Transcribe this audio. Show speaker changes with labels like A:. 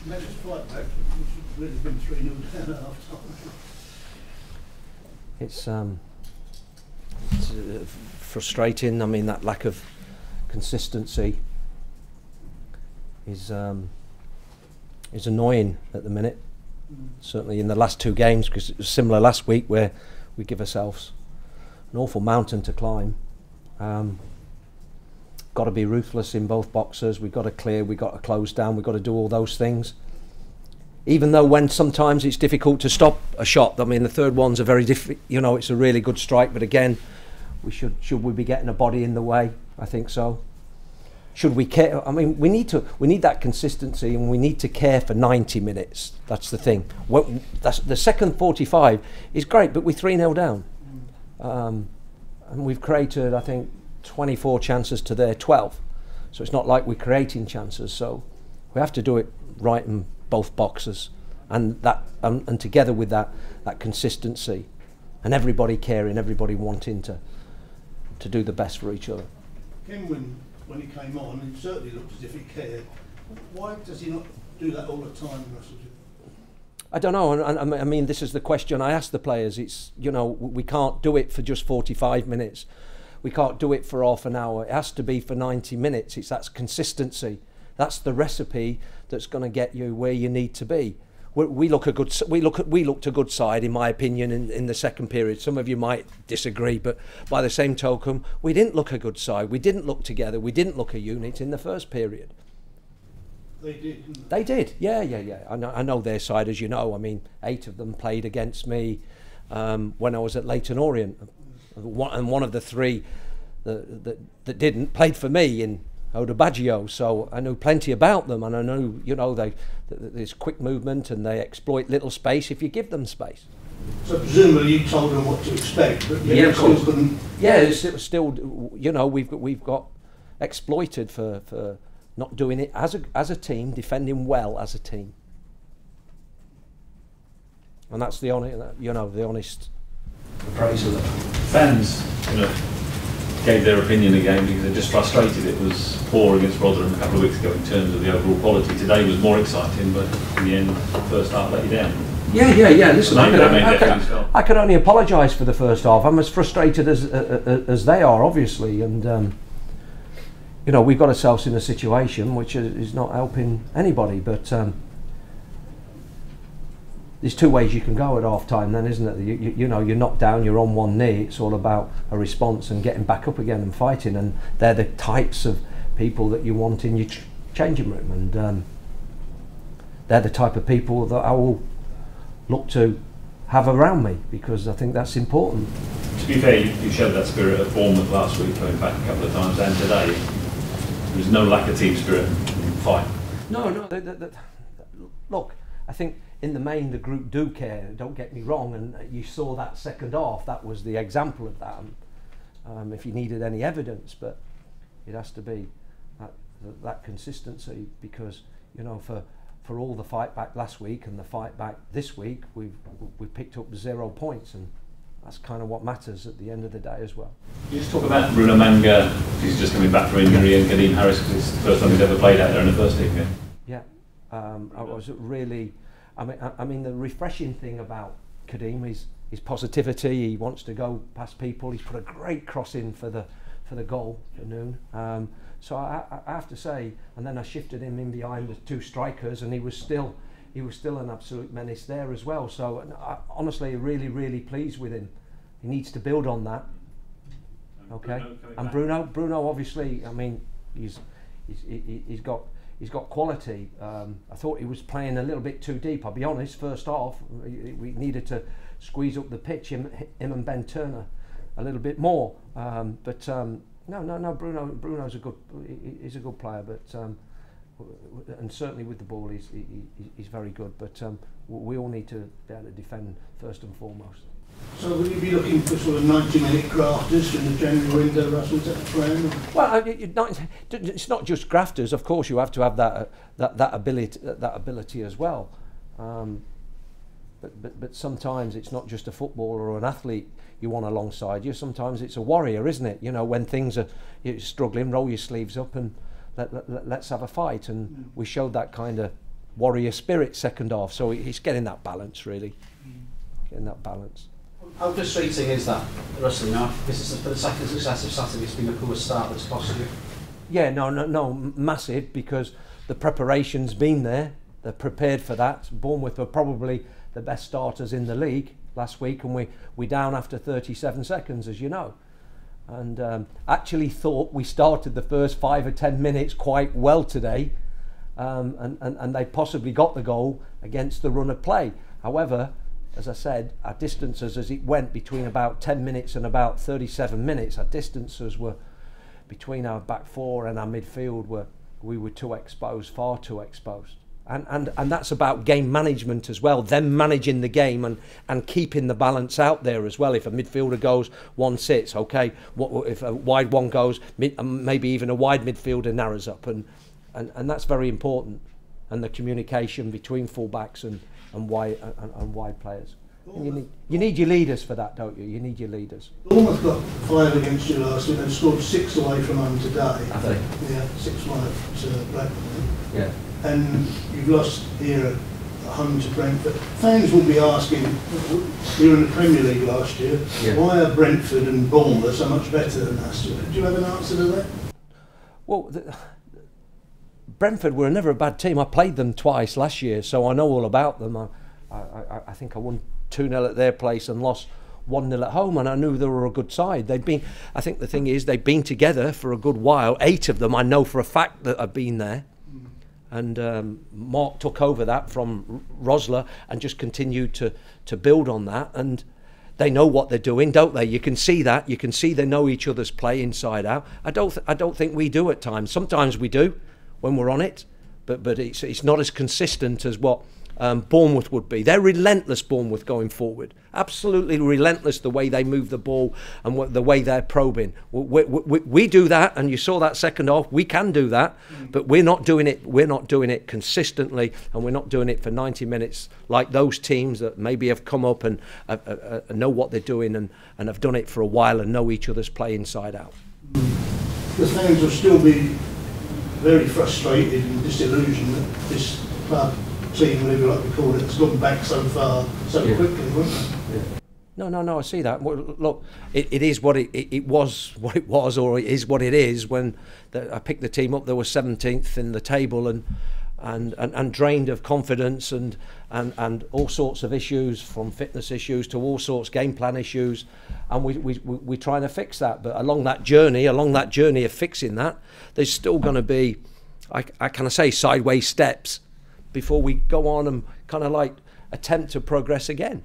A: Tremendous fight back. We should really been 3-0 down at half time.
B: It's frustrating. I mean, that lack of consistency is annoying at the minute. Certainly in the last two games, because it was similar last week where we give ourselves an awful mountain to climb. Got to be ruthless in both boxes. We've got to clear, we've got to close down, we've got to do all those things. Even though when sometimes it's difficult to stop a shot. I mean, the third one's a very difficult, you know, it's a really good strike, but again, we should we be getting a body in the way? I think so. Should we care? I mean, we need that consistency, and we need to care for 90 minutes. That's the thing. That's the second 45 is great, but we're 3-0 down, and we've created, I think, 24 chances to their 12. So it's not like we're creating chances. So we have to do it right in both boxes, and that and together with that consistency, and everybody caring, everybody wanting to do the best for each other.
A: When he came on, it certainly looked as if he cared. Why does he not do that all the time, Russell?
B: I don't know. I mean, this is the question I ask the players. It's, you know, we can't do it for just 45 minutes. We can't do it for half an hour. It has to be for 90 minutes. It's that consistency. That's the recipe that's going to get you where you need to be. We looked a good side, in my opinion, in the second period. Some of you might disagree, but by the same token, we didn't look a good side. We didn't look together. We didn't look a unit in the first period.
A: They did, didn't
B: they? They did, yeah. I know their side, as you know. I mean, 8 of them played against me when I was at Leyton Orient, and one of the 3 that didn't played for me in Odebaggio, so I knew plenty about them, and I knew, you know, there's quick movement and they exploit little space if you give them space.
A: So presumably you told them what to expect, but
B: yeah,
A: still couldn't.
B: Yeah, it's still, you know, we've got exploited for not doing it as a team, defending well as a team, and that's the honest appraisal of it.
C: Fans, you know, gave their opinion again because they're just frustrated. It was poor against Rotherham a couple of weeks ago in terms of the overall quality. Today was more exciting, but in the end, the first half let you down.
B: Yeah. Listen, I could only apologise for the first half. I'm as frustrated as they are, obviously, and you know, we've got ourselves in a situation which is not helping anybody. But there's 2 ways you can go at half time then, isn't it? You know, you're knocked down, you're on one knee, it's all about a response and getting back up again and fighting, and they're the types of people that you want in your changing room, and they're the type of people that I will look to have around me, because I think that's important.
C: To be fair, you showed that spirit at Bournemouth last week, going back a couple of times, and today there's no lack of team spirit in fight.
B: No, look, I think in the main the group do care, don't get me wrong, and you saw that second half, that was the example of that. If you needed any evidence, but it has to be that consistency, because, you know, for all the fight back last week and the fight back this week, we've picked up 0 points, and that's kind of what matters at the end of the day as well.
C: You just talk about Bruno Manga, he's just coming back from injury, and Kadeem Harris, because it's the first time he's ever played out there in the first team game.
B: Yeah, I was really. I mean, the refreshing thing about Kadeem is his positivity. He wants to go past people. He's put a great cross in for the goal for Noon. So I have to say, and then I shifted him in behind the 2 strikers, and he was still an absolute menace there as well. So honestly, really pleased with him. He needs to build on that. Okay, and Bruno obviously, I mean, he's got quality. I thought he was playing a little bit too deep, I'll be honest. First half, we needed to squeeze up the pitch, him and Ben Turner, a little bit more. No, Bruno's he's a good player, but and certainly with the ball, he's very good. But we all need to be able to defend first and foremost.
A: So will you be looking for sort of 90-minute grafters in the January window, Russell? Is that the plan?
B: Well, it's not just grafters. Of course, you have to have that ability as well. But sometimes it's not just a footballer or an athlete you want alongside you. Sometimes it's a warrior, isn't it? You know, when things are struggling, roll your sleeves up and let's have a fight. And we showed that kind of warrior spirit second half. So he's getting that balance, really. Getting that balance.
D: How frustrating is that, Russell? Now, this is for the second successive Saturday. It's been a poor start that's cost you.
B: Yeah, no, massive, because the preparation's been there. They're prepared for that. Bournemouth were probably the best starters in the league last week, and we down after 37 seconds, as you know. And actually thought we started the first 5 or 10 minutes quite well today, and they possibly got the goal against the run of play. However, as I said, our distances as it went between about 10 minutes and about 37 minutes, our distances were between our back four and our midfield we were too exposed, far too exposed. And that's about game management as well, them managing the game and keeping the balance out there as well. If a midfielder goes, one sits, okay, if a wide one goes, maybe even a wide midfielder narrows up, and that's very important. And the communication between fullbacks and wide players. And you need your leaders for that, don't you? You need your leaders.
A: Bournemouth got 5 against you last week. They've scored 6 away from home today.
D: I think.
A: Yeah, 6-1 to Brentford.
D: Yeah.
A: And you've lost here at home to Brentford. Fans will be asking, you were in the Premier League last year, why are Brentford and Bournemouth so much better than us? Do you have an answer to that?
B: Well, Brentford were never a bad team. I played them twice last year, so I know all about them. I think I won 2-0 at their place and lost 1-0 at home, and I knew they were a good side. I think the thing is, they've been together for a good while. 8 of them I know for a fact that have been there. And Mark took over that from Rosler and just continued to build on that. And they know what they're doing, don't they? You can see that. You can see they know each other's play inside out. I don't think we do at times. Sometimes we do when we're on it, but it's not as consistent as what Bournemouth would be. They're relentless, Bournemouth, going forward. Absolutely relentless, the way they move the ball and the way they're probing. We do that, and you saw that second half. We can do that, but we're not doing it. We're not doing it consistently, and we're not doing it for 90 minutes like those teams that maybe have come up and know what they're doing and have done it for a while and know each other's play inside out.
A: The fans will still be very frustrated and disillusioned that this club, team, whatever you like to call it, has gone back so far so quickly, wouldn't it?
B: Yeah. No, I see that. Well, look, it is what it was, or it is what it is. When I picked the team up, they were 17th in the table and drained of confidence and all sorts of issues, from fitness issues to all sorts game plan issues, and we're trying to fix that. But along that journey of fixing that, there's still going to be, I kind of say, sideways steps before we go on and kind of like attempt to progress again.